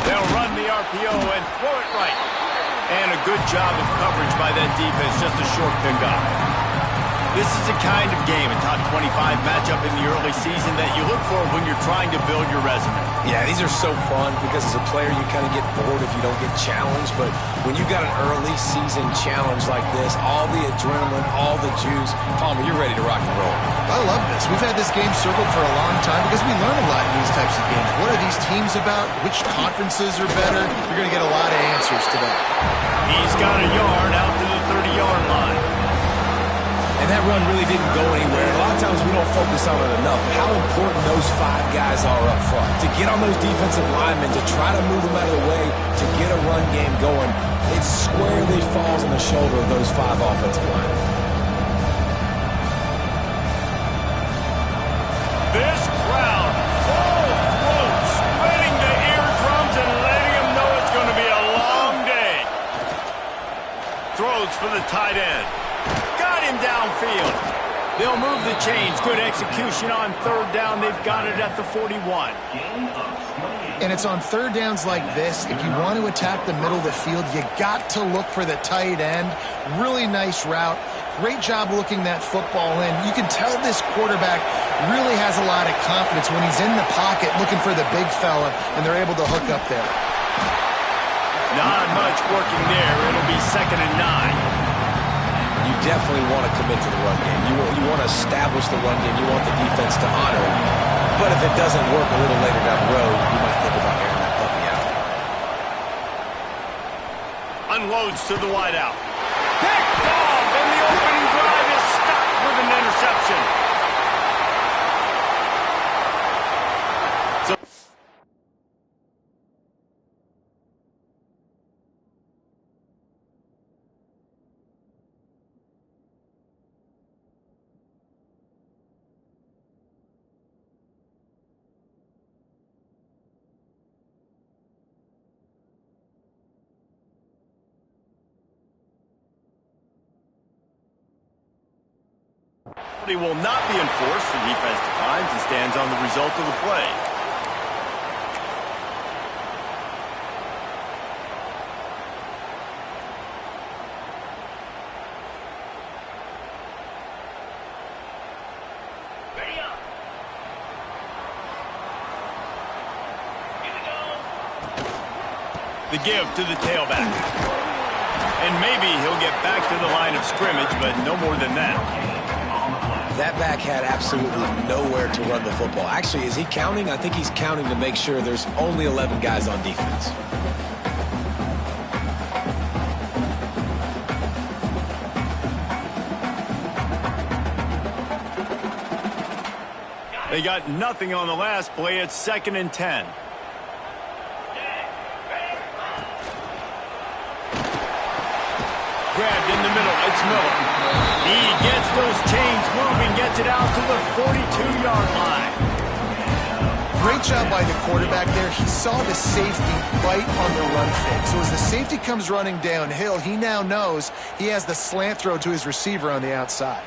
They'll run the RPO and throw it right. And a good job of coverage by that defense, just a short pickup. This is the kind of game, a top 25 matchup in the early season that you look for when you're trying to build your resume. Yeah, these are so fun because as a player you kind of get bored if you don't get challenged. But when you got an early season challenge like this, all the adrenaline, all the juice, Palmer, you're ready to rock and roll. I love this. We've had this game circled for a long time because we learn a lot in these types of games. What are these teams about? Which conferences are better? You're going to get a lot of answers to that. He's got a yard out to the 30-yard line. And that run really didn't go anywhere. A lot of times we don't focus on it enough. How important those 5 guys are up front. To get on those defensive linemen, to try to move them out of the way, to get a run game going, it squarely falls on the shoulder of those 5 offensive linemen. This crowd, full throat, spreading the eardrums and letting them know it's going to be a long day. Throws for the tight end. Got him downfield. They'll move the chains. Good execution on third down. They've got it at the 41. And it's on third downs like this. If you want to attack the middle of the field, you got to look for the tight end. Really nice route. Great job looking that football in. You can tell this quarterback really has a lot of confidence when he's in the pocket looking for the big fella, and they're able to hook up there. Not much working there. It'll be 2nd and 9. You definitely want to commit to the run game. You want to establish the run game. You want the defense to honor it. But if it doesn't work a little later down the road, you might think about airing that puppy out. Unloads to the wideout. Picked off, and the opening drive is stopped with an interception. He will not be enforced. The defense declines and stands on the result of the play. Ready up. Here we go. The give to the tailback. And maybe he'll get back to the line of scrimmage, but no more than that. That back had absolutely nowhere to run the football. Actually, is he counting? I think he's counting to make sure there's only 11 guys on defense. They got nothing on the last play. It's 2nd and 10. Grabbed in the middle. It's Miller. He gets those chains moving, gets it out to the 42-yard line. Great job by the quarterback there. He saw the safety bite on the run fake. So as the safety comes running downhill, he now knows he has the slant throw to his receiver on the outside.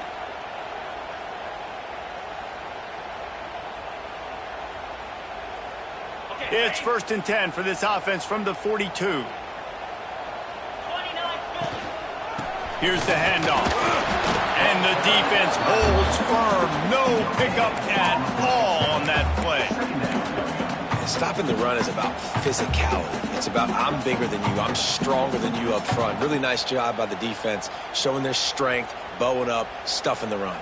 It's 1st and 10 for this offense from the 42. Here's the handoff. And the defense holds firm. No pickup at all on that play. Stopping the run is about physicality. It's about I'm bigger than you. I'm stronger than you up front. Really nice job by the defense, showing their strength, bowing up, stuffing the run.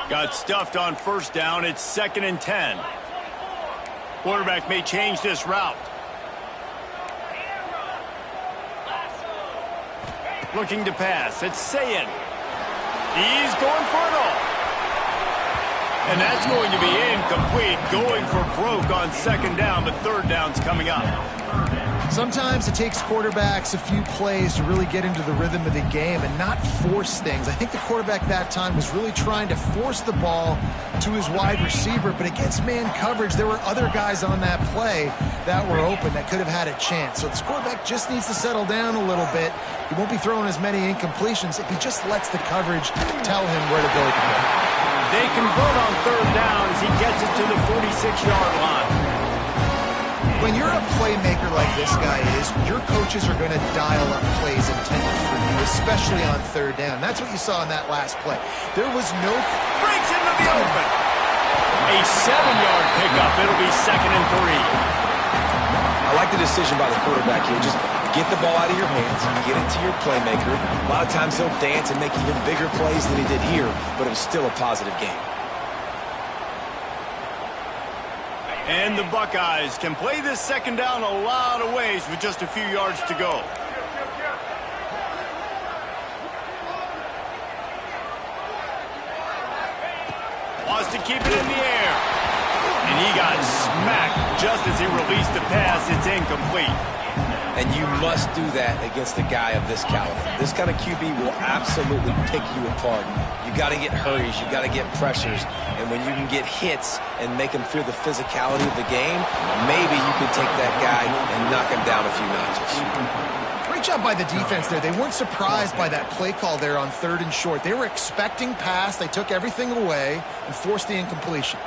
Got stuffed on 1st down. It's 2nd and 10. Quarterback may change this route. Looking to pass. It's Sayin. He's going for it all. And that's going to be incomplete. Going for broke on 2nd down, but 3rd down's coming up. Sometimes it takes quarterbacks a few plays to really get into the rhythm of the game and not force things. I think the quarterback that time was really trying to force the ball to his wide receiver, but against man coverage, there were other guys on that play that were open that could have had a chance. So this quarterback just needs to settle down a little bit. He won't be throwing as many incompletions if he just lets the coverage tell him where to go. They convert on third down as he gets it to the 46-yard line. When you're a playmaker like this guy is, your coaches are going to dial up plays intended for you, especially on third down. That's what you saw in that last play. There was no... Breaks into the open. A 7-yard pickup. It'll be 2nd and 3. I like the decision by the quarterback here. Just get the ball out of your hands, get it to your playmaker. A lot of times he'll dance and make even bigger plays than he did here, but it was still a positive game. And the Buckeyes can play this 2nd down a lot of ways with just a few yards to go. Wants to keep it in the air. And he got smacked just as he released the pass. It's incomplete. And you must do that against a guy of this caliber. This kind of QB will absolutely pick you apart. You got to get hurries, you got to get pressures, and when you can get hits and make him feel the physicality of the game, maybe you can take that guy and knock him down a few notches. Great job by the defense there. They weren't surprised by that play call there on 3rd and short. They were expecting pass. They took everything away and forced the incompletion.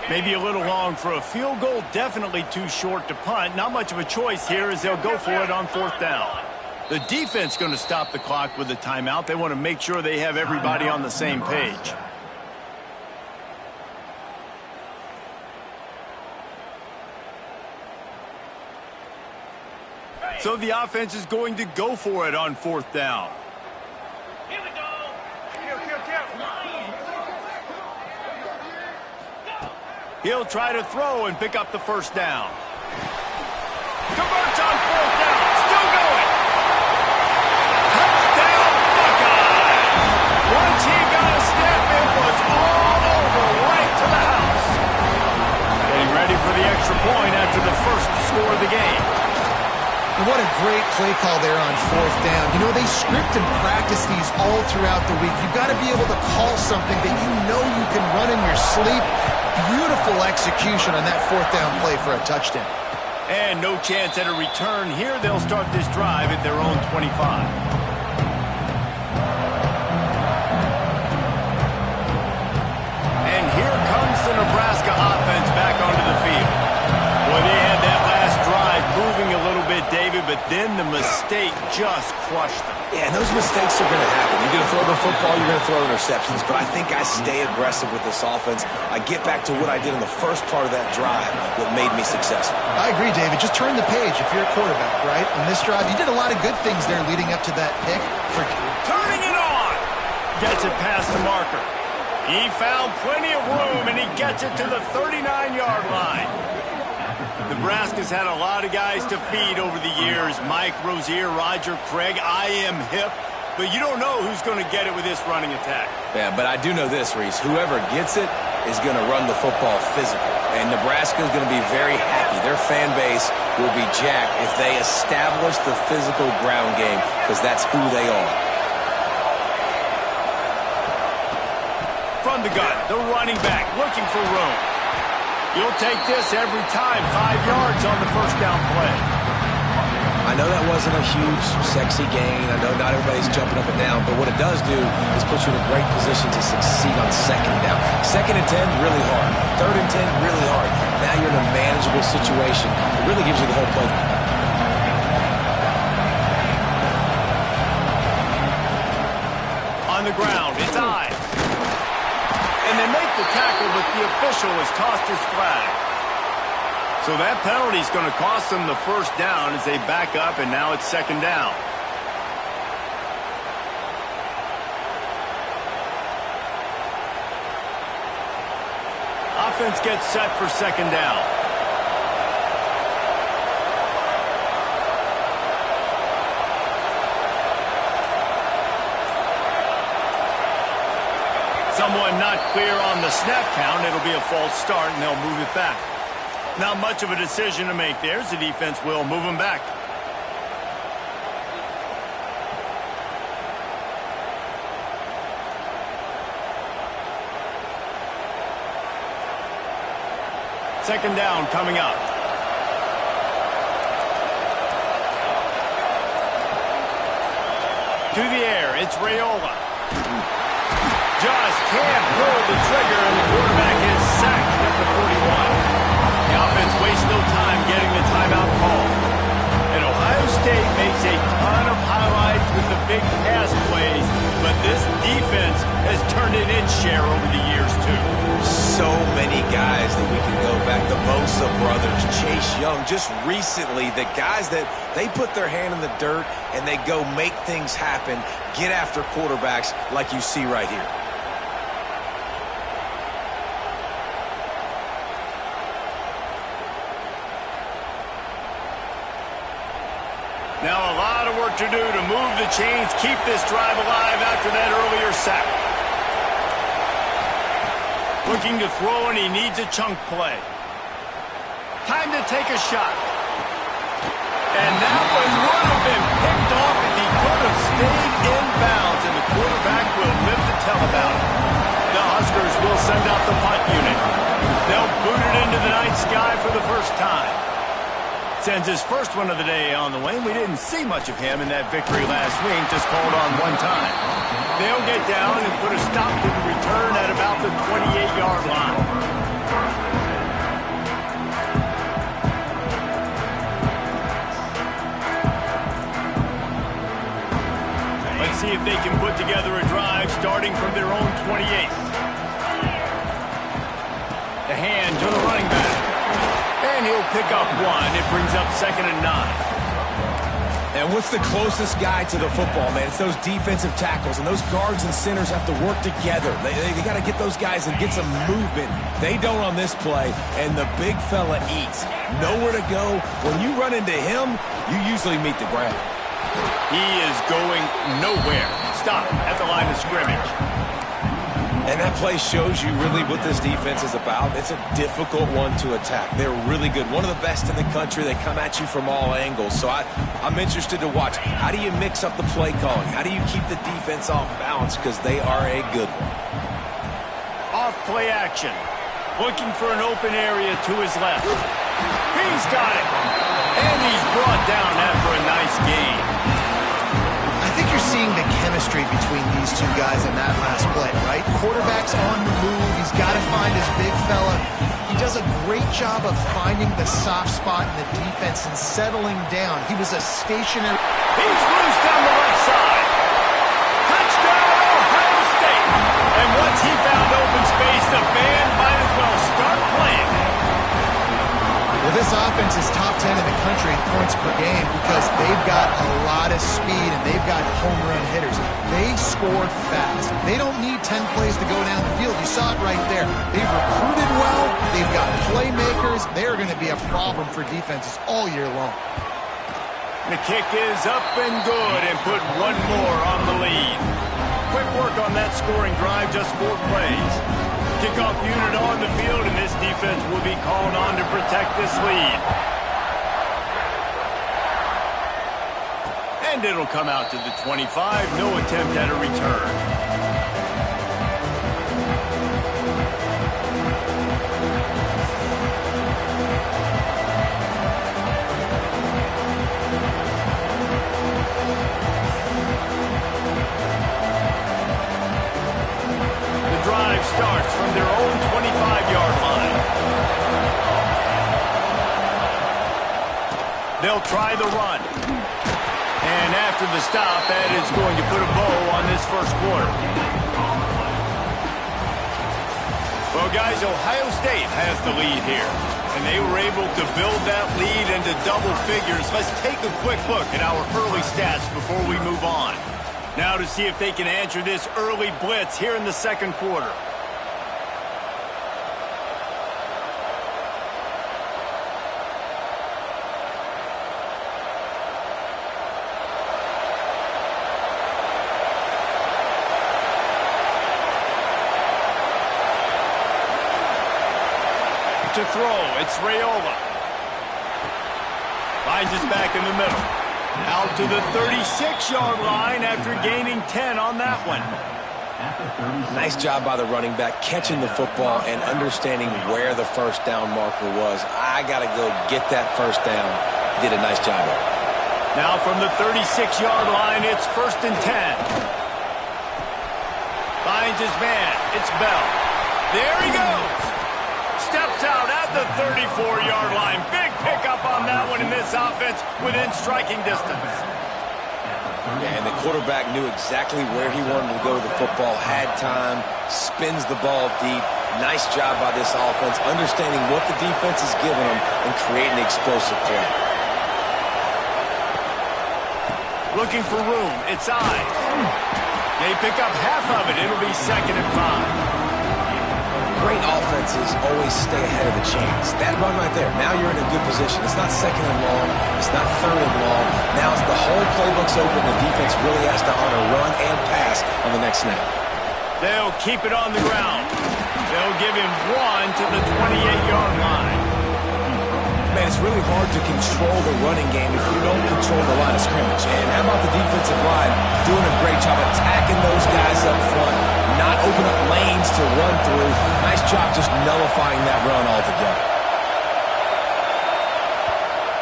Maybe a little long for a field goal, definitely too short to punt. Not much of a choice here as they'll go for it on 4th down. The defense going to stop the clock with a timeout. They want to make sure they have everybody on the same page. So the offense is going to go for it on 4th down. Here we go. He'll try to throw and pick up the 1st down. Converts on 4th down. Still going. Touchdown, Buckeyes. Once he got a step, it was all over right to the house. Getting ready for the extra point after the first score of the game. What a great play call there on 4th down. You know, they script and practice these all throughout the week. You've got to be able to call something that you know you can run in your sleep. Beautiful execution on that 4th down play for a touchdown. And no chance at a return here. They'll start this drive at their own 25. And here comes the Nebraska offense back onto the field. Well, they had that last drive moving a little bit, David, but then the mistake just crushed them. Yeah, and those mistakes are going to happen. You're going to throw the football, you're going to throw interceptions, but I think I stay aggressive with this offense. I get back to what I did in the first part of that drive that made me successful. I agree, David. Just turn the page if you're a quarterback, right? On this drive, you did a lot of good things there leading up to that pick. Turning it on. Gets it past the marker. He found plenty of room, and he gets it to the 39-yard line. Nebraska's had a lot of guys to feed over the years. Mike Rozier, Roger Craig. I am hip. But you don't know who's going to get it with this running attack. Yeah, but I do know this, Reese. Whoever gets it is going to run the football physical. And Nebraska is going to be very happy. Their fan base will be jacked if they establish the physical ground game, because that's who they are. From the gun, the running back looking for room. You'll take this every time. 5 yards on the 1st down play. I know that wasn't a huge, sexy gain. I know not everybody's jumping up and down, but what it does do is put you in a great position to succeed on 2nd down. 2nd and 10, really hard. 3rd and 10, really hard. Now you're in a manageable situation. It really gives you the whole play. On the ground, it's I. And they make the tackle, but the official has tossed his flag. So that penalty is going to cost them the 1st down as they back up, and now it's 2nd down. Offense gets set for 2nd down. Someone not clear on the snap count. It'll be a false start, and they'll move it back. Not much of a decision to make there, as the defense will move them back. Second down coming up. To the air, it's Raiola. can't pull the trigger, and the quarterback is sacked at the 41. The offense wastes no time getting the timeout call. And Ohio State makes a ton of highlights with the big pass plays, but this defense has turned in its share over the years, too. So many guys that we can go back. The Bosa brothers, Chase Young. Just recently, the guys that they put their hand in the dirt and they go make things happen, get after quarterbacks like you see right here. Now a lot of work to do to move the chains, keep this drive alive after that earlier sack. Looking to throw, and he needs a chunk play. Time to take a shot. And that one would have been picked off if he could have stayed in bounds, and the quarterback will live to tell about it. The Huskers will send out the punt unit. They'll boot it into the night sky for the first time. Sends his first one of the day on the way. We didn't see much of him in that victory last week, just called on one time. They'll get down and put a stop to the return at about the 28-yard line. Let's see if they can put together a drive starting from their own 28. The hand to the running back. And he'll pick up one. It brings up 2nd and 9. And what's the closest guy to the football, man? It's those defensive tackles, and those guards and centers have to work together. They got to get those guys and get some movement. They don't on this play, and the big fella eats. Nowhere to go. When you run into him, you usually meet the ground. He is going nowhere. Stop at the line of scrimmage. And that play shows you really what this defense is about. It's a difficult one to attack. They're really good. One of the best in the country. They come at you from all angles. So I'm interested to watch. How do you mix up the play calling? How do you keep the defense off balance? Because they are a good one. Off play action. Looking for an open area to his left. He's got it. And he's brought down after a nice gain. I think you're seeing the chemistry between these two guys in that last play, right? Quarterback's on the move. He's got to find his big fella. He does a great job of finding the soft spot in the defense and settling down. He was a stationary... He's loose down the left side. Touchdown, Ohio State. And once he found open space, the band might as well start playing. Well, this offense is top 10 in the country in points per game because they've got a lot of speed and they've got home run hitters. They score fast. They don't need 10 plays to go down the field. You saw it right there. They've recruited well. They've got playmakers. They're going to be a problem for defenses all year long. The kick is up and good and put one more on the lead. Quick work on that scoring drive, just 4 plays. Kickoff unit on the field, and this defense will be called on to protect this lead. And it'll come out to the 25. No attempt at a return. Starts from their own 25-yard line. They'll try the run. And after the stop, that is going to put a bow on this first quarter. Well, guys, Ohio State has the lead here. And they were able to build that lead into double figures. Let's take a quick look at our early stats before we move on. Now to see if they can answer this early blitz here in the second quarter. To throw, it's Raiola. Finds us back in the middle. Out to the 36-yard line after gaining 10 on that one. Nice job by the running back, catching the football and understanding where the first down marker was. I got to go get that first down. Did a nice job of it. Now from the 36-yard line, it's 1st and 10. finds his man. It's Bell. There he goes. Steps out at the 34-yard line. Big pickup on that one in this offense within striking distance. Yeah, and the quarterback knew exactly where he wanted to go with the football, had time, spins the ball deep. Nice job by this offense, understanding what the defense is giving them and creating explosive play. Looking for room. It's eyes. They pick up half of it. It'll be 2nd and 5. Great offenses always stay ahead of the chains. That run right there, now you're in a good position. It's not 2nd and long. It's not 3rd and long. Now it's the whole playbook's open. The defense really has to honor run and pass on the next snap. They'll keep it on the ground. They'll give him 1 to the 28-yard line. Man, it's really hard to control the running game if you don't control the line of scrimmage. And how about the defensive line doing a great job attacking those guys up front, not open up lanes to run through. Nice job just nullifying that run altogether.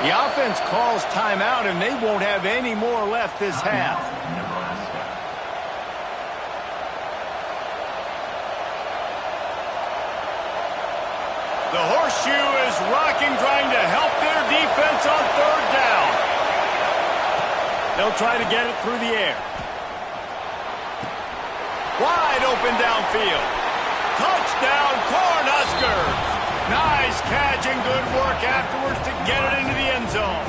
The offense calls timeout, and they won't have any more left this half. The horseshoe is rocking, trying to help their defense on 3rd down. They'll try to get it through the air. Wide open downfield. Touchdown, Cornhuskers. Nice catch and good work afterwards to get it into the end zone.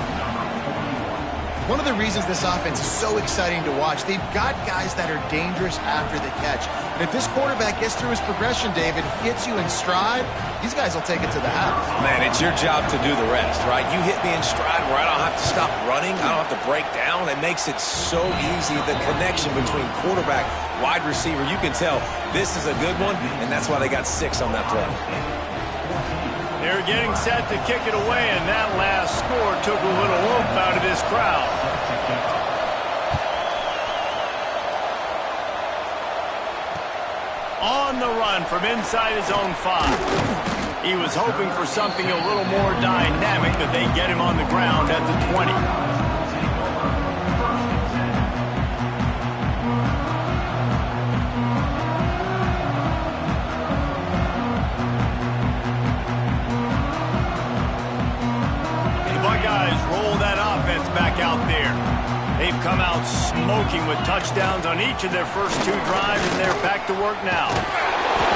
One of the reasons this offense is so exciting to watch, they've got guys that are dangerous after the catch. And if this quarterback gets through his progression, David, hits you in stride, these guys will take it to the house. Man, it's your job to do the rest, right? You hit me in stride where I don't have to stop running. I don't have to break down. It makes it so easy, the connection between quarterback, wide receiver. You can tell this is a good one, and that's why they got 6 on that play. They're getting set to kick it away, and that last score took a little oomph out of this crowd. On the run from inside his own 5. He was hoping for something a little more dynamic, but they get him on the ground at the 20. Roll that offense back out there. They've come out smoking with touchdowns on each of their first 2 drives, and they're back to work now.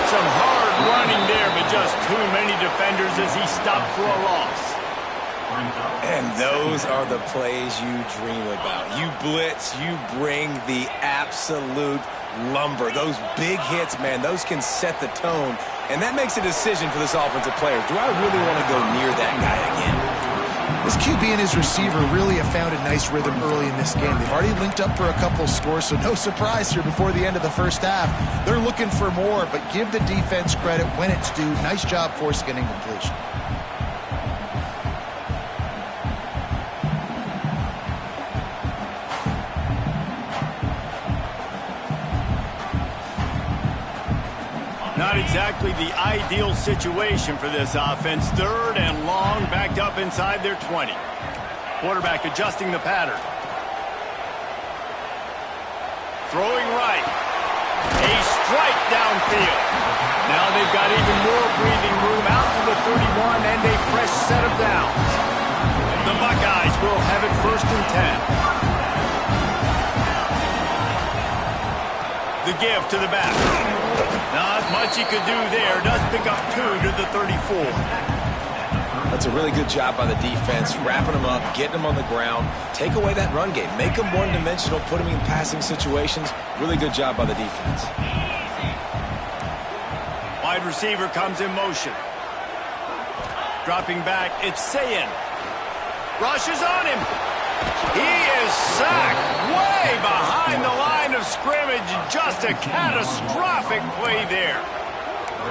Some hard running there, but just too many defenders as he stopped for a loss. And those are the plays you dream about. You blitz, you bring the absolute lumber. Those big hits, man, those can set the tone. And that makes a decision for this offensive player. Do I really want to go near that guy again? This QB and his receiver really have found a nice rhythm early in this game. They've already linked up for a couple scores, so no surprise here before the end of the first half. They're looking for more, but give the defense credit when it's due. Nice job forcing an incompletion. Not exactly the ideal situation for this offense. 3rd and long, backed up inside their 20. Quarterback adjusting the pattern. Throwing right. A strike downfield. Now they've got even more breathing room out to the 31 and a fresh set of downs. The Buckeyes will have it 1st and 10. The give to the back. Not much he could do there. Does pick up 2 to the 34. That's a really good job by the defense, wrapping them up, getting them on the ground. Take away that run game. Make them one-dimensional, put them in passing situations. Really good job by the defense. Wide receiver comes in motion. Dropping back, it's Sayin. Rushes on him. He is sacked way behind the line of scrimmage. Just a catastrophic play there.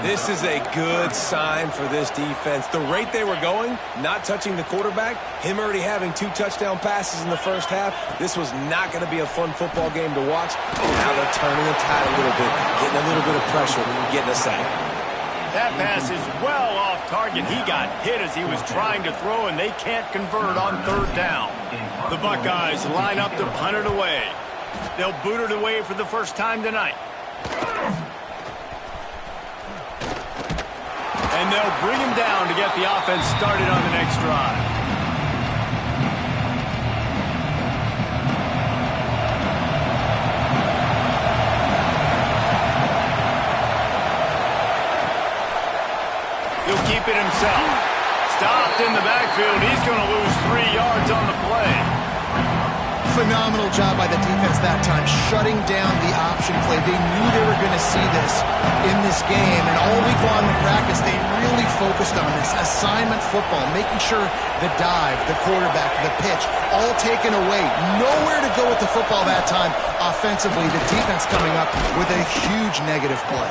This is a good sign for this defense. The rate they were going, not touching the quarterback, him already having 2 touchdown passes in the first half, this was not going to be a fun football game to watch. Now they're turning the tide a little bit, getting a little bit of pressure, getting a sack. That pass is well off target. He got hit as he was trying to throw, and they can't convert on 3rd down. The Buckeyes line up to punt it away. They'll boot it away for the first time tonight. And they'll bring him down to get the offense started on the next drive. He'll keep it himself. Stopped in the backfield. He's going to lose 3 yards on the play. Phenomenal job by the defense that time, shutting down the option play. They knew they were going to see this in this game, and all week long in practice, they really focused on this assignment football, making sure the dive, the quarterback, the pitch, all taken away. Nowhere to go with the football that time offensively. The defense coming up with a huge negative play.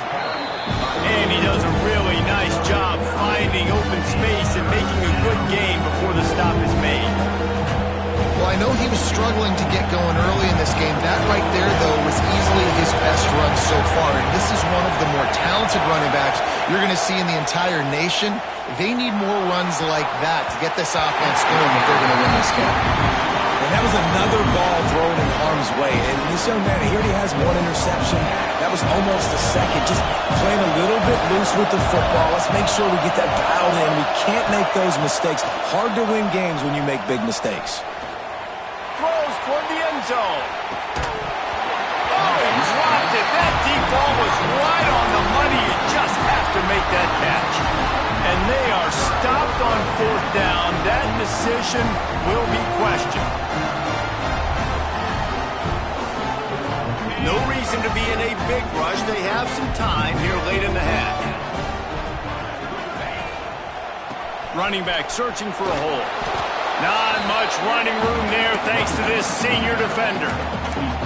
And he does a really nice job finding open space and making a good gain before the stop is made. Well, I know he was struggling to get going early in this game. That right there, though, was easily his best run so far. And this is one of the more talented running backs you're going to see in the entire nation. They need more runs like that to get this offense going if they're going to win this game. And that was another ball thrown in harm's way. And this young man, he already has 1 interception. That was almost a second. Just playing a little bit loose with the football. Let's make sure we get that dialed in. We can't make those mistakes. Hard to win games when you make big mistakes. Throws toward the end zone. Oh, he dropped it. That deep ball was right on the money. You just have to make that catch. And they are stopped on 4th down. That decision will be questioned. No reason to be in a big rush. They have some time here late in the half. Running back searching for a hole. Not much running room there thanks to this senior defender.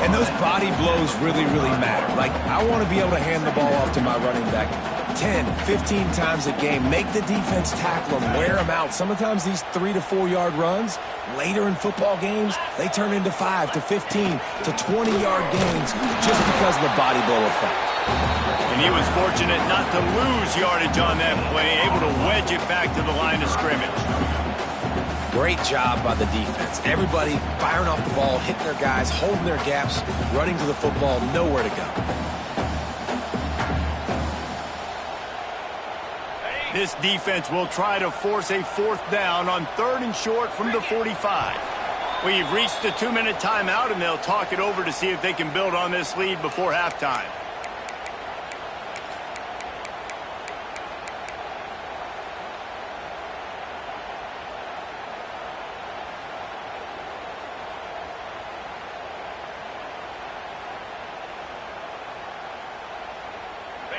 And those body blows really, really matter. Like, I want to be able to hand the ball off to my running back 10, 15 times a game. Make the defense tackle them, wear them out. Sometimes these 3 to 4 yard runs, later in football games, they turn into 5 to 15 to 20 yard gains just because of the body blow effect. And he was fortunate not to lose yardage on that play, able to wedge it back to the line of scrimmage. Great job by the defense. Everybody firing off the ball, hitting their guys, holding their gaps, running to the football, nowhere to go. This defense will try to force a 4th down on 3rd and short from the 45. We've reached the 2-minute timeout, and they'll talk it over to see if they can build on this lead before halftime.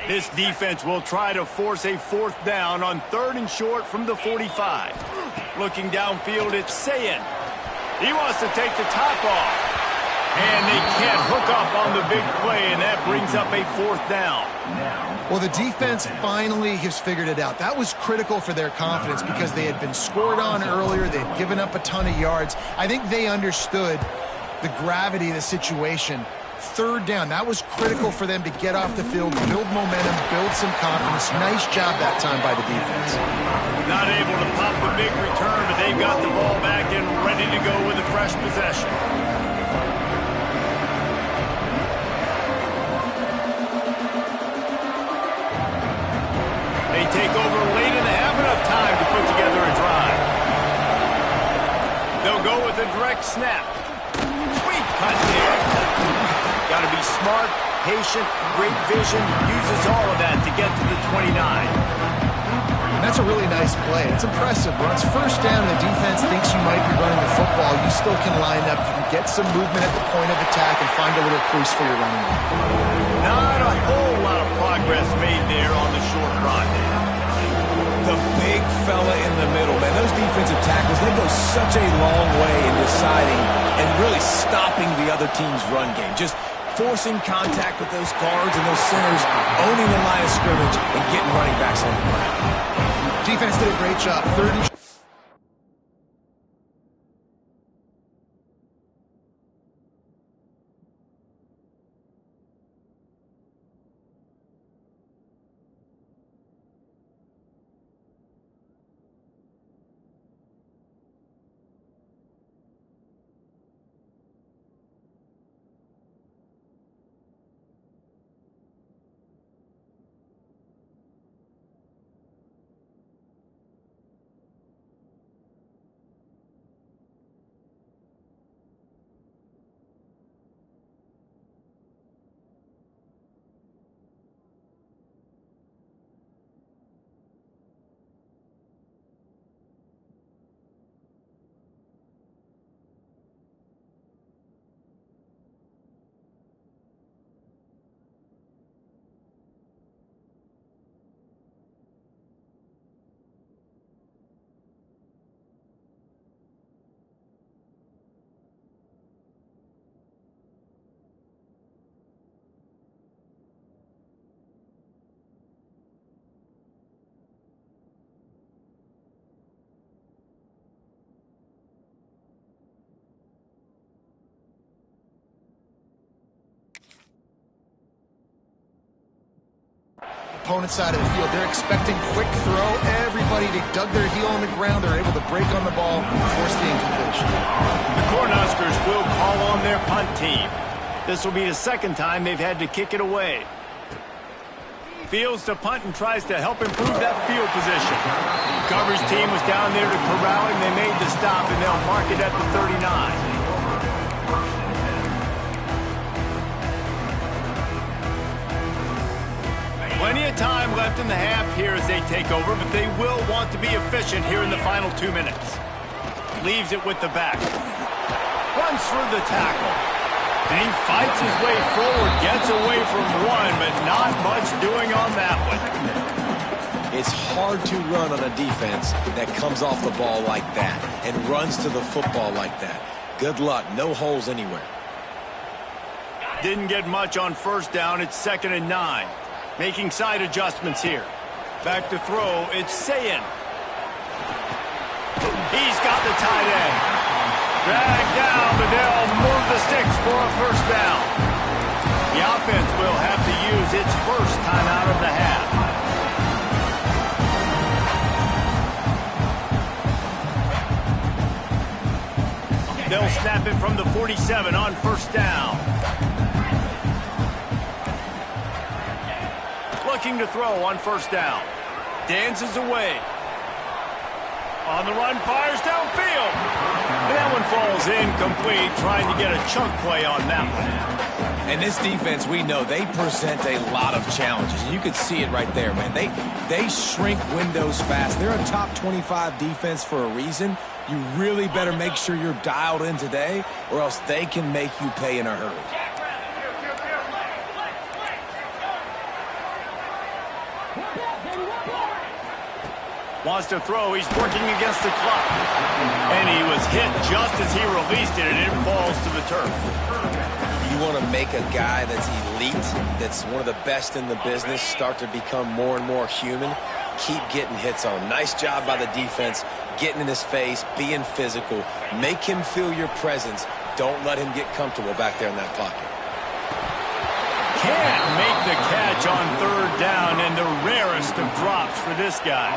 This defense will try to force a 4th down on 3rd and short from the 45. Looking downfield, it's Sayin. He wants to take the top off. And they can't hook up on the big play, and that brings up a 4th down. Well, the defense finally has figured it out. That was critical for their confidence because they had been scored on earlier. They had given up a ton of yards. I think they understood the gravity of the situation. 3rd down, that was critical for them to get off the field, build momentum, build some confidence. Nice job that time by the defense. Not able to pop a big return, but they've got the ball back and ready to go with a fresh possession. They take over late and have enough time to put together a drive. They'll go with a direct snap. Sweet cut there. Got to be smart, patient, great vision, uses all of that to get to the 29. And that's a really nice play. It's impressive. Once 1st down, the defense thinks you might be running the football. You still can line up, you can get some movement at the point of attack and find a little crease for your running back. Not a whole lot of progress made there on the short run. The big fella in the middle, man. Those defensive tackles, they go such a long way in deciding and really stopping the other team's run game. Just forcing contact with those guards and those centers, owning the line of scrimmage, and getting running backs on the ground. Defense did a great job. 3rd and opponent's side of the field. They're expecting quick throw. Everybody, they dug their heel on the ground. They're able to break on the ball, force the incompletion. The Cornhuskers will call on their punt team. This will be the second time they've had to kick it away. Fields to punt and tries to help improve that field position. The coverage team was down there to corral him. They made the stop, and they'll mark it at the 39. Plenty of time left in the half here as they take over, but they will want to be efficient here in the final 2 minutes. Leaves it with the back. Runs through the tackle. And he fights his way forward, gets away from one, but not much doing on that one. It's hard to run on a defense that comes off the ball like that and runs to the football like that. Good luck. No holes anywhere. Didn't get much on first down. It's 2nd and 9. Making side adjustments here. Back to throw. It's Sayin. He's got the tight end. Dragged down, but they'll move the sticks for a first down. The offense will have to use its first timeout of the half. They'll snap it from the 47 on first down. Looking to throw on first down. Dances away. On the run, fires downfield. And that one falls incomplete, trying to get a chunk play on that one. And this defense, we know, they present a lot of challenges. You can see it right there, man. They shrink windows fast. They're a top 25 defense for a reason. You really better make sure you're dialed in today, or else they can make you pay in a hurry. Wants to throw. He's working against the clock. And he was hit just as he released it, and it falls to the turf. You want to make a guy that's elite, that's one of the best in the business, start to become more and more human. Keep getting hits on him. Nice job by the defense, getting in his face, being physical. Make him feel your presence. Don't let him get comfortable back there in that pocket. Can't make the catch on third down, and the rarest of drops for this guy.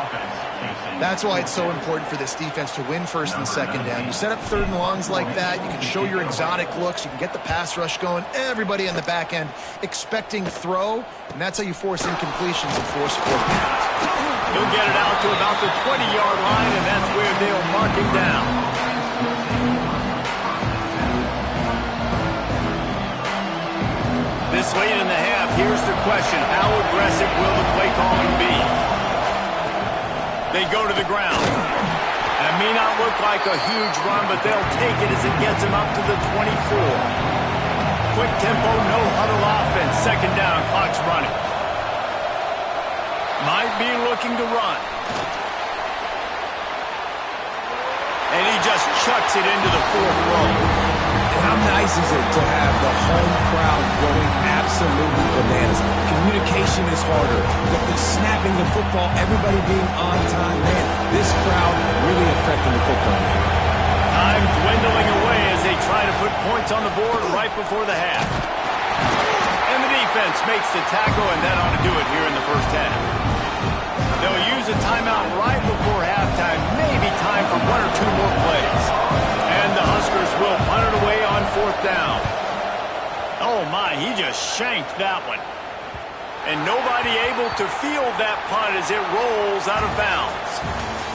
That's why it's so important for this defense to win first and second down. You set up third and longs like that, you can show your exotic looks, you can get the pass rush going, everybody on the back end expecting throw, and that's how you force incompletions and force fourth downs. He'll get it out to about the 20-yard line, and that's where they'll mark him down. This late in the half, here's the question. How aggressive will the play calling be? They go to the ground. That may not look like a huge run, but they'll take it as it gets them up to the 24. Quick tempo, no huddle offense. Second down, clock's running. Might be looking to run. And he just chucks it into the fourth row. How nice is it to have the home crowd going absolutely bananas? Communication is harder. The snapping the football, everybody being on time. Man, this crowd really affecting the football game. Time dwindling away as they try to put points on the board right before the half. And the defense makes the tackle, and that ought to do it here in the first half. They'll use a timeout right before halftime. Maybe time for one or two more plays. And the Huskers will punt it away on fourth down. Oh, my, he just shanked that one. And nobody able to field that punt as it rolls out of bounds.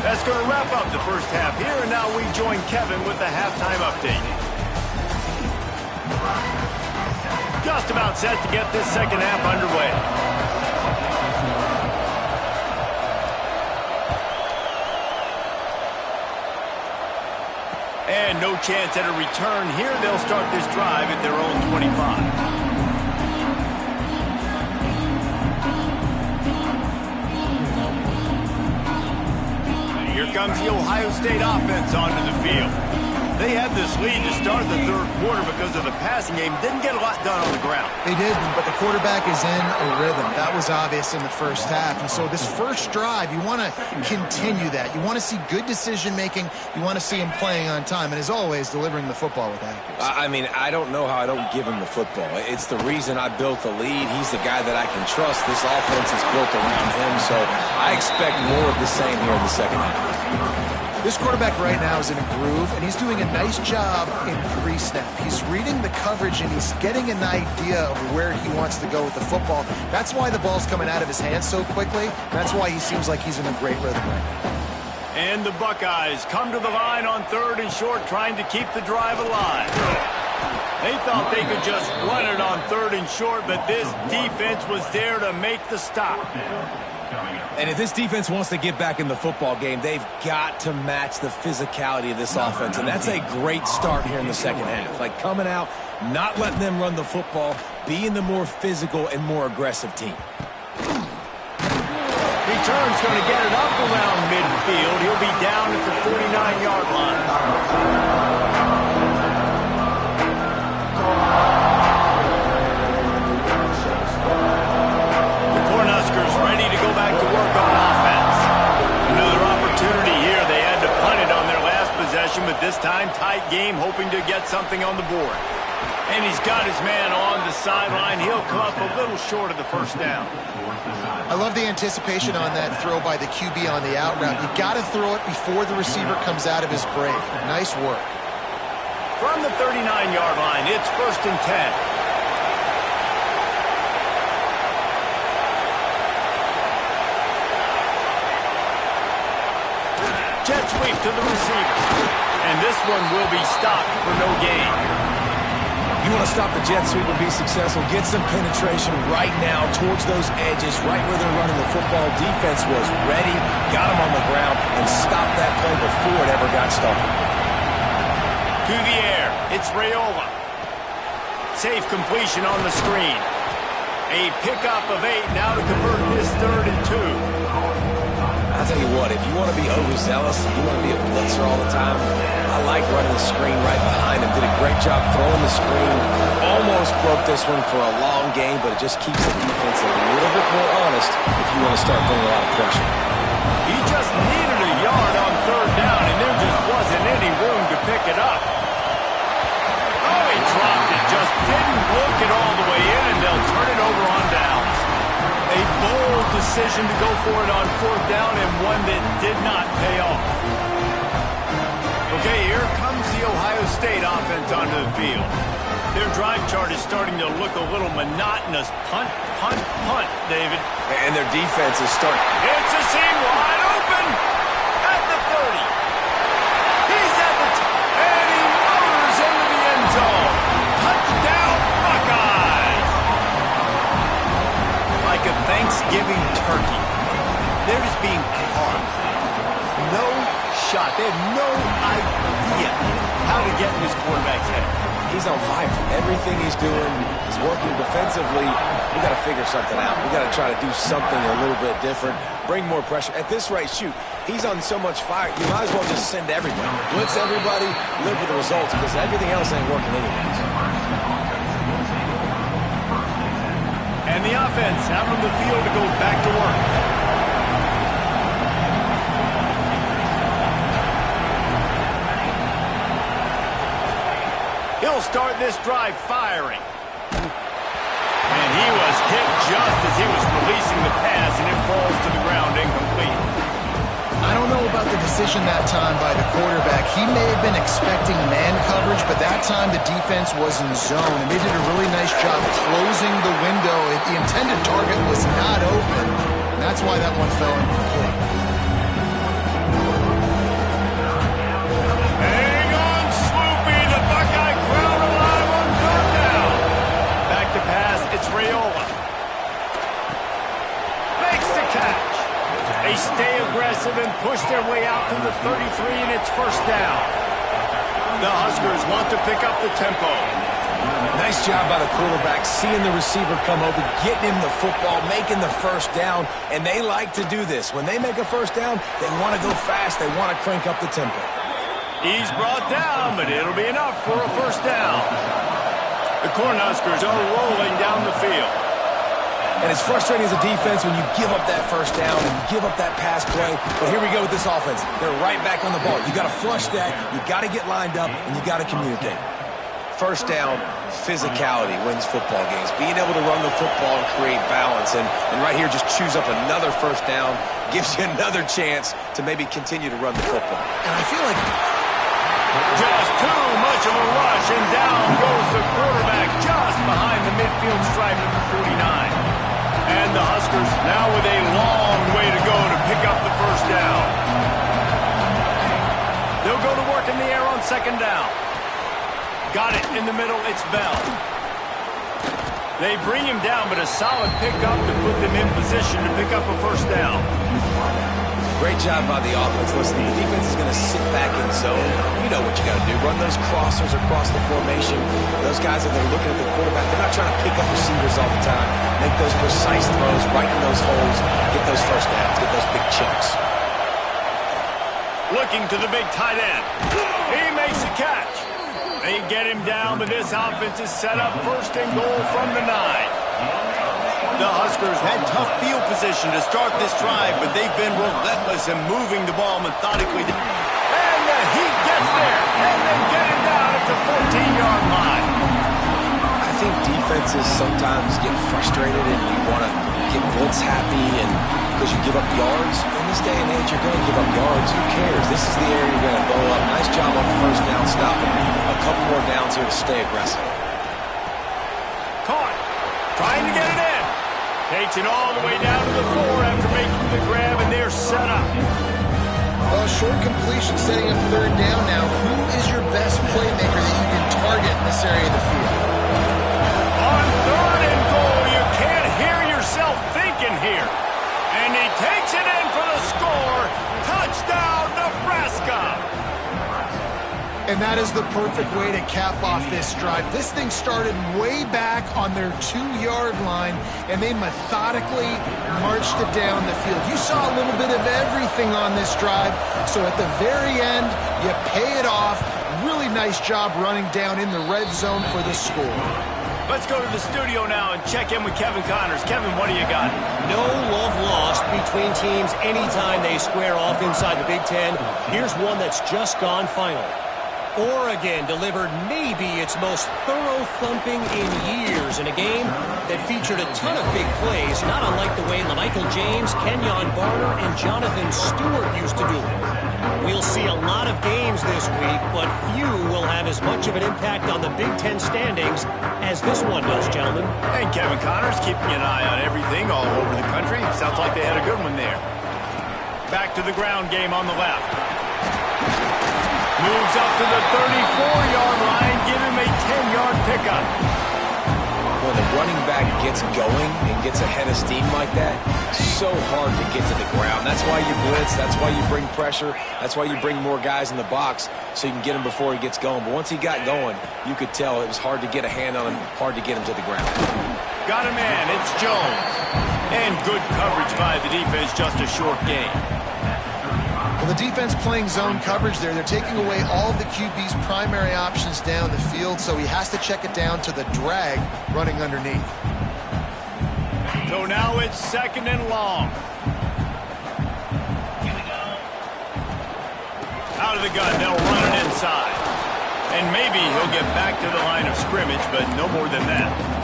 That's going to wrap up the first half here, and now we join Kevin with the halftime update. Just about set to get this second half underway. And no chance at a return here. They'll start this drive at their own 25. Here comes the Ohio State offense onto the field. They had this lead to start the third quarter because of the passing game. Didn't get a lot done on the ground. They did, but the quarterback is in a rhythm. That was obvious in the first half. And so this first drive, you want to continue that. You want to see good decision-making. You want to see him playing on time. And as always, delivering the football with accuracy. I mean, I don't know how I don't give him the football. It's the reason I built the lead. He's the guy that I can trust. This offense is built around him. So I expect more of the same here in the second half. This quarterback right now is in a groove, and he's doing a nice job in pre-snap. He's reading the coverage, and he's getting an idea of where he wants to go with the football. That's why the ball's coming out of his hands so quickly. That's why he seems like he's in a great rhythm right now. And the Buckeyes come to the line on 3rd and short, trying to keep the drive alive. They thought they could just run it on 3rd and short, but this defense was there to make the stop. And if this defense wants to get back in the football game, they've got to match the physicality of this offense. And that's a great start here in the second half. Like coming out, not letting them run the football, being the more physical and more aggressive team. Return's going to get it up around midfield. He'll be down at the 49-yard line. Ready to go back to work on offense. Another opportunity here. They had to punt it on their last possession, but this time tight game, hoping to get something on the board. And he's got his man on the sideline. He'll come up a little short of the first down. I love the anticipation on that throw by the QB on the out route. You got to throw it before the receiver comes out of his break. Nice work. From the 39-yard line, it's 1st and 10. Jet sweep to the receiver. And this one will be stopped for no gain. You want to stop the jet sweep and be successful, get some penetration right now towards those edges, right where they're running the football. Defense was ready, got them on the ground, and stopped that play before it ever got started. To the air, it's Raiola. Safe completion on the screen. A pickup of 8 now to convert this 3rd and 2. I'll tell you what, if you want to be overzealous, you want to be a blitzer all the time, I like running the screen right behind him. Did a great job throwing the screen. Almost broke this one for a long game, but it just keeps the defense a little bit more honest if you want to start putting a lot of pressure. He just needed a yard on 3rd down, and there just wasn't any room to pick it up. Oh, he dropped it. Just didn't look it all the way in, and they'll turn it over on downs. A bold decision to go for it on 4th down, and one that did not pay off. Okay, here comes the Ohio State offense onto the field. Their drive chart is starting to look a little monotonous. Punt, punt, punt, David. And their defense is starting. It's a seam wide open at the 30. He's at the and he motors into the end zone. Touchdown, Buckeyes. Like a Thanksgiving turkey. They're just being carved. No shot. They have no idea how to get in this quarterback's head. He's on fire. Everything he's doing is working defensively. We got to figure something out. We got to try to do something a little bit different. Bring more pressure. At this rate, shoot, he's on so much fire. You might as well just send everybody. Blitz everybody, live with the results, because everything else ain't working anyways. And the offense out on the field to go back to work. He'll start this drive firing. And he was hit just as he was releasing the pass, and it falls to the ground incomplete. I don't know about the decision that time by the quarterback. He may have been expecting man coverage, but that time the defense was in zone, and they did a really nice job closing the window. The intended target was not open, and that's why that one fell incomplete. Hang on, Sloopy. The Buckeye crowd alive on 3rd down. Back to pass. It's Raiola. Makes the catch. They stay aggressive and push their way out to the 33, and it's 1st down. The Huskers want to pick up the tempo. Nice job by the quarterback, seeing the receiver come open, getting him the football, making the 1st down, and they like to do this. When they make a 1st down, they want to go fast. They want to crank up the tempo. He's brought down, but it'll be enough for a first down. The Cornhuskers are rolling down the field. And it's frustrating as a defense when you give up that first down and you give up that pass play. But here we go with this offense. They're right back on the ball. You got to flush that. You got to get lined up, and you got to communicate. First down, physicality wins football games. Being able to run the football and create balance. And right here, just choose up another first down, gives you another chance to maybe continue to run the football. And I feel like just too much of a rush, and down goes the quarterback just behind the midfield stripe at the 49. And the Huskers now with a long way to go to pick up the first down. They'll go to work in the air on second down. Got it in the middle, it's Bell. They bring him down, but a solid pickup to put them in position to pick up a first down. Great job by the offense. Listen, the defense is going to sit back in zone. You know what you got to do. Run those crossers across the formation. Those guys, that they're looking at the quarterback, they're not trying to pick up receivers all the time. Make those precise throws right in those holes. Get those first downs. Get those big chunks. Looking to the big tight end. He makes the catch. They get him down, but this offense is set up first and goal from the 9. The Huskers had tough field position to start this drive, but they've been relentless in moving the ball methodically. And he gets there, and they get him down at the 14-yard line. I think defenses sometimes get frustrated and you want to get blitz happy and because you give up yards. In this day and age, you're going to give up yards. Who cares? This is the area you're going to blow up. Nice job on the first down stopping. A couple more downs here to stay aggressive. Caught. Trying to get it in. Takes it all the way down to the 4 after making the grab, and they're set up. Well, short completion setting up third down now. Who is your best playmaker that you can target in this area of the field? On third and goal, you can't hear yourself thinking here. And he takes it in for the score. Touchdown, Nebraska. And that is the perfect way to cap off this drive. This thing started way back on their 2-yard line, and they methodically marched it down the field. You saw a little bit of everything on this drive, so at the very end, you pay it off. Really nice job running down in the red zone for the score. Let's go to the studio now and check in with Kevin Connors. Kevin, what do you got? No love lost between teams anytime they square off inside the Big Ten. Here's one that's just gone final. Oregon delivered maybe its most thorough thumping in years in a game that featured a ton of big plays, not unlike the way LaMichael James, Kenyon Barner, and Jonathan Stewart used to do it. We'll see a lot of games this week, but few will have as much of an impact on the Big Ten standings as this one does, gentlemen. And Kevin Connors keeping an eye on everything all over the country. Sounds like they had a good one there. Back to the ground game on the left. Moves up to the 34-yard line, give him a 10-yard pickup. When the running back gets going and gets ahead of steam like that, so hard to get to the ground. That's why you blitz. That's why you bring pressure. That's why you bring more guys in the box so you can get him before he gets going. But once he got going, you could tell it was hard to get a hand on him, hard to get him to the ground. Got him in. It's Jones. And good coverage by the defense, just a short gain. Well, the defense playing zone coverage there. They're taking away all of the QB's primary options down the field, so he has to check it down to the drag running underneath. So now it's second and long. Out of the gun, they'll run it inside. And maybe he'll get back to the line of scrimmage, but no more than that.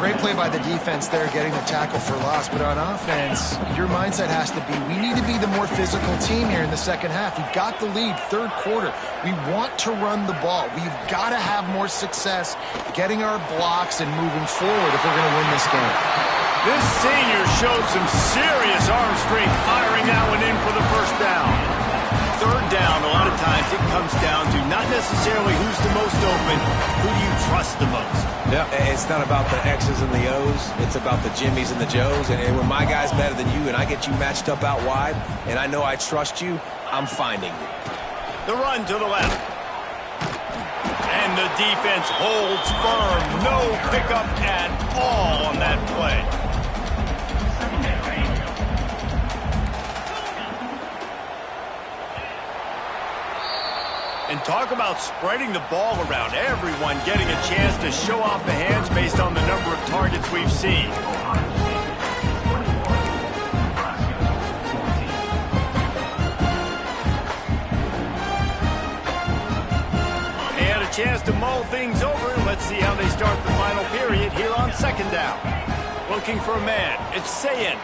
Great play by the defense there, getting the tackle for loss. But on offense, your mindset has to be, we need to be the more physical team here in the second half. We've got the lead, third quarter. We want to run the ball. We've got to have more success getting our blocks and moving forward if we're going to win this game. This senior showed some serious arm strength, firing that one in for the first down. Third down, a lot of times it comes down to not necessarily who's the most open, who do you trust the most? Yeah, it's not about the X's and the O's. It's about the Jimmies and the Joes. And when my guy's better than you and I get you matched up out wide and I know I trust you, I'm finding you. The run to the left. And the defense holds firm. No pickup at all on that play. Talk about spreading the ball around. Everyone getting a chance to show off the hands based on the number of targets we've seen. And a chance to mull things over. Let's see how they start the final period here on second down. Looking for a man. It's Sayin.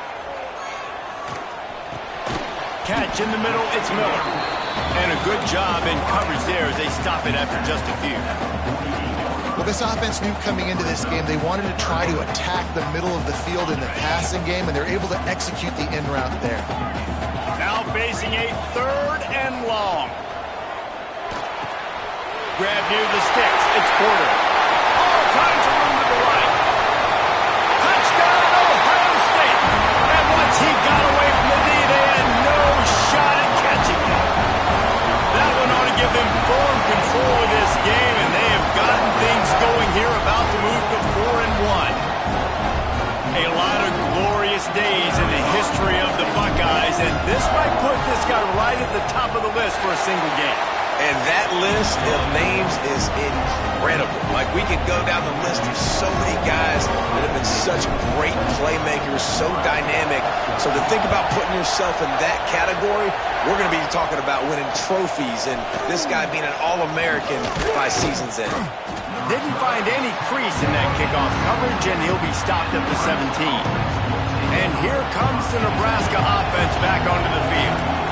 Catch in the middle. It's Miller. And a good job in coverage there as they stop it after just a few. Well, this offense knew coming into this game they wanted to try to attack the middle of the field in the passing game, and they're able to execute the in route there. Now facing a third and long. Grab near the sticks. It's Porter. All kinds of room to the right. Touchdown, Ohio State. And once he got away from the knee, they had no shot at catching him. That one ought to give them firm control of this game, and they have gotten things going here, about to move to 4-1. A lot of glorious days in the history of the Buckeyes, and this might put this guy right at the top of the list for a single game. And that list of names is incredible. Like, we could go down the list of so many guys that have been such great playmakers, so dynamic. So to think about putting yourself in that category, we're going to be talking about winning trophies and this guy being an All-American by season's end. Didn't find any crease in that kickoff coverage, and he'll be stopped at the 17. And here comes the Nebraska offense back onto the field.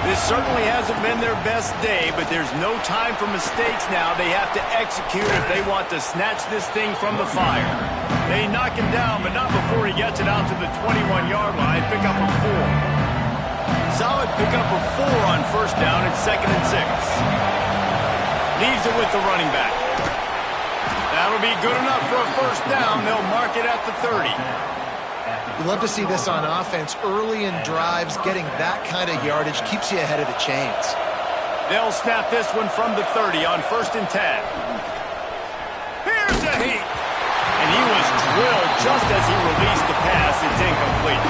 This certainly hasn't been their best day, but there's no time for mistakes now. They have to execute if they want to snatch this thing from the fire. They knock him down, but not before he gets it out to the 21-yard line. Pick up a 4. Solid pickup of 4 on first down. It's 2nd and 6. Leaves it with the running back. That'll be good enough for a first down. They'll mark it at the 30. You love to see this on offense. Early in drives, getting that kind of yardage keeps you ahead of the chains. They'll snap this one from the 30 on 1st and 10. Here's a heat. And he was drilled just as he released the pass. It's incomplete.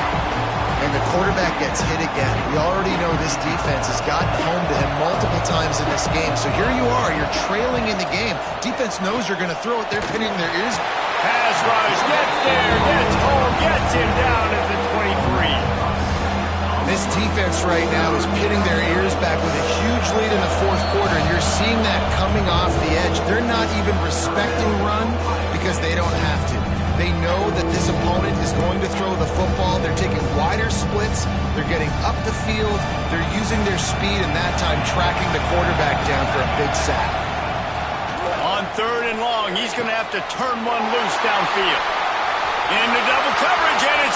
And the quarterback gets hit again. We already know this defense has gotten home to him multiple times in this game. So here you are. You're trailing in the game. Defense knows you're going to throw it. They're pinning their ears. Pass rush. Gets there. Gets home. Gets him down at the 23. This defense right now is pitting their ears back with a huge lead in the fourth quarter, and you're seeing that coming off the edge. They're not even respecting run because they don't have to. They know that this opponent is going to throw the football. They're taking wider splits. They're getting up the field. They're using their speed, and that time tracking the quarterback down for a big sack. On 3rd and long, he's going to have to turn one loose downfield. Into double coverage, and it's